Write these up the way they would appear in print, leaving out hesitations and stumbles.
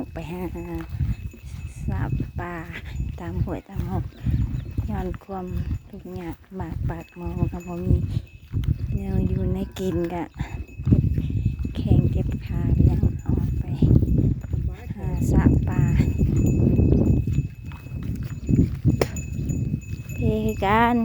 อกไปหาสับปลาตามห้วยตามหอกย้อนความทุกข์ยากบากปากหมองกับบ่มีแนวอยู่ในกินกะแข่งเก็บขายังออกไปหาสับปลาเทกัน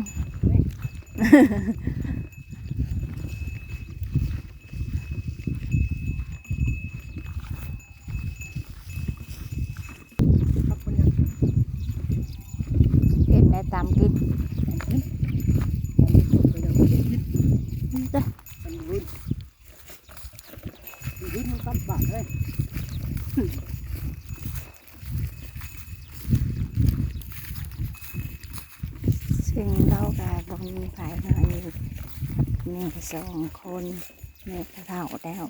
เห็นแม่ตามกินซึ่งเรากับบ่มีไผนอนอยู่กับแม่2 คนแม่ก็เฒ่าแล้ว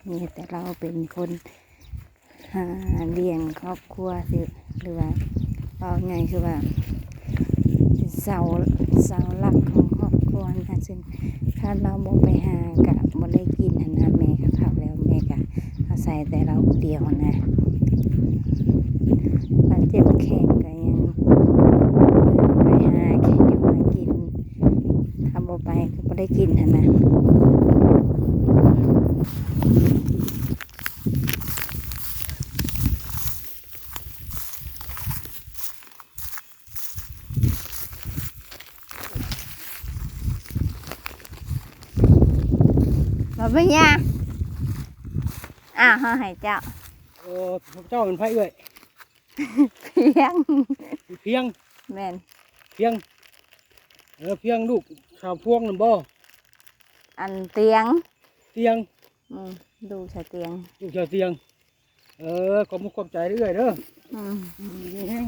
มีแต่เราเป็นคนหาเลี้ยงครอบครัวหรือว่าเอาไงคือว่าเป็นเสาหลักของครอบครัวนะซึ่งถ้าเราบ่ไปหากะบ่ได้กินนะแม่ก็เฒ่าแล้วแม่ก็อาศัยแต่เราเดียวนะบาดเจ็บแข้งก็ยังไปหาแค่อยู่มากินถ้าบ่ไปก็บ่ได้กินนะมาเป็นยังเฮาให้เจ้าเจ้าเป็นไผเอ้ยเพียงแม่นเพียงลูกชาวพวงนั่นบ่อันเตียงดูใส่เตียงลูกชาวเตียงขอบใจเรื่อยเด้อดีแฮง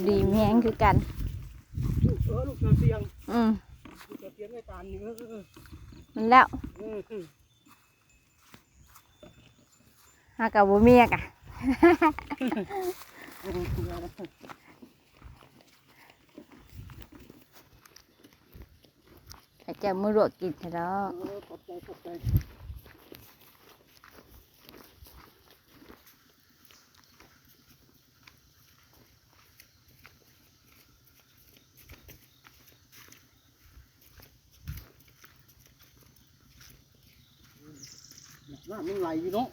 ดีแฮงคือกันลูกชาวเตียงลูกชาวเตียงให้ตามนี่มันแล้วหากับบ่เมียกะจะมือรวกกินเถอะน้น้ำมันไหลอยู่เนาะ